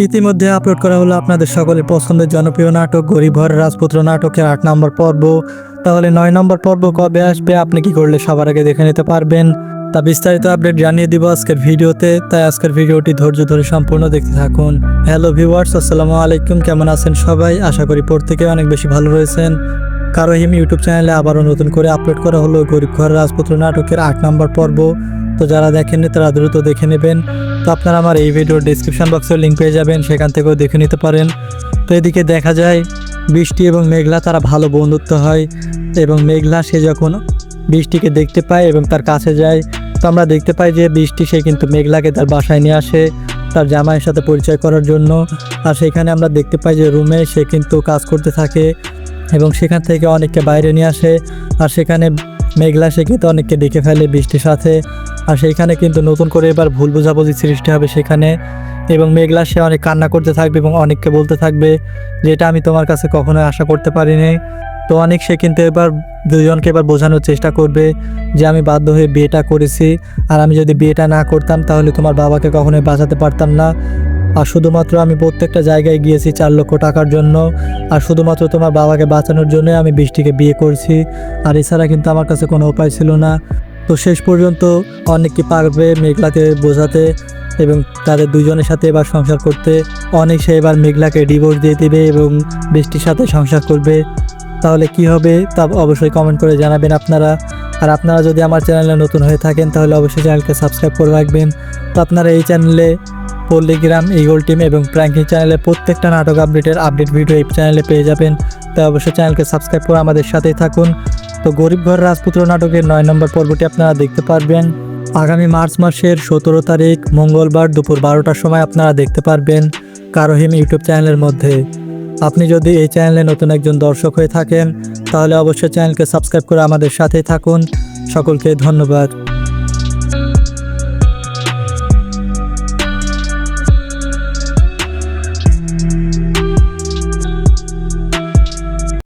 ইতিমধ্যে আপলোড করা হলো আপনাদের সকলের পছন্দের জনপ্রিয় নাটক গরিব ঘরের রাজপুত্র নাটকের ৮ নম্বর পর্ব। তাহলে ৯ নম্বর পর্ব কবে আসবে, আপনি কি করলে সবার আগে দেখে নিতে পারবেন, তা বিস্তারিত আপডেট জানিয়ে দিব আজকের ভিডিওতে। তাই আজকের ভিডিওটি ধৈর্য ধরে সম্পূর্ণ দেখতে থাকুন। হ্যালো ভিউয়ার্স, আসসালামু আলাইকুম। কেমন আছেন সবাই? আশা করি প্রত্যেকে অনেক বেশি ভালো রয়েছেন। কারোহিম ইউটিউব চ্যানেলে আবারও নতুন করে আপলোড করা হলো গরিব ঘরের রাজপুত্র নাটকের ৮ নম্বর পর্ব। তো যারা দেখেননি তারা দ্রুত দেখে নেবেন। তো আপনারা আমার এই ভিডিওর ডেসক্রিপশন বক্সে লিঙ্ক পেয়ে যাবেন, সেখান থেকেও দেখে নিতে পারেন। তো এদিকে দেখা যায় বৃষ্টি এবং মেঘলা তারা ভালো বন্ধুত্ব হয়, এবং মেঘলা সে যখন বৃষ্টিকে দেখতে পায় এবং তার কাছে যায়, তো আমরা দেখতে পাই যে বৃষ্টি সে কিন্তু মেঘলাকে তার বাসায় নিয়ে আসে তার জামাইয়ের সাথে পরিচয় করার জন্য। আর সেখানে আমরা দেখতে পাই যে রুমে সে কিন্তু কাজ করতে থাকে এবং সেখান থেকে অনেককে বাইরে নিয়ে আসে। আর সেখানে মেঘলা সে কিন্তু অনেককে ডেকে ফেলে বৃষ্টির সাথে। আর সেইখানে কিন্তু নতুন করে এবার ভুল বোঝাবুঝি সৃষ্টি হবে সেখানে, এবং মেঘলা সে অনেক কান্না করতে থাকবে এবং অনেককে বলতে থাকবে যে এটা আমি তোমার কাছে কখনোই আশা করতে পারিনি। তো অনেক সে কিন্তু এবার দুজনকে এবার বোঝানোর চেষ্টা করবে যে আমি বাধ্য হয়ে বিয়েটা করেছি, আর আমি যদি বিয়েটা না করতাম তাহলে তোমার বাবাকে কখনোই বাঁচাতে পারতাম না। আর শুধুমাত্র আমি প্রত্যেকটা জায়গায় গিয়েছি 4 লক্ষ টাকার জন্য, আর শুধুমাত্র তোমার বাবাকে বাঁচানোর জন্য আমি বৃষ্টিকে বিয়ে করছি, আর এছাড়া কিন্তু আমার কাছে কোনো উপায় ছিল না। তো শেষ পর্যন্ত অনেক কি পারবে মেঘলাকে বোঝাতে এবং তাদের দুজনের সাথে এবার সংসার করতে। অনেক সে এবার মেঘলাকে ডিভোর্স দিয়ে দেবে এবং বৃষ্টির সাথে সংসার করবে। তাহলে কি হবে তা অবশ্যই কমেন্ট করে জানাবেন আপনারা। আর আপনারা যদি আমার চ্যানেলে নতুন হয়ে থাকেন তাহলে অবশ্যই চ্যানেলকে সাবস্ক্রাইব করে রাখবেন। তো আপনারা এই চ্যানেলে পল্লিগ্রাম, ইগল টিম এবং প্র্যাঙ্কিং চ্যানেলে প্রত্যেকটা নাটক আপডেট ভিডিও এই চ্যানেলে পেয়ে যাবেন। তাই অবশ্যই চ্যানেলকে সাবস্ক্রাইব করে আমাদের সাথেই থাকুন। তো গরিব ঘরের রাজপুত্র নাটকের ৯ নম্বর পর্বটি আপনারা দেখতে পারবেন আগামী মার্চ মাসের ১৭ তারিখ মঙ্গলবার দুপুর ১২টার সময় আপনারা দেখতে পারবেন কারোহিম ইউটিউব চ্যানেলের মধ্যে। আপনি যদি এই চ্যানেলে নতুন একজন দর্শক হয়ে থাকেন তাহলে অবশ্যই চ্যানেলকে সাবস্ক্রাইব করে আমাদের সাথেই থাকুন। সকলকে ধন্যবাদ।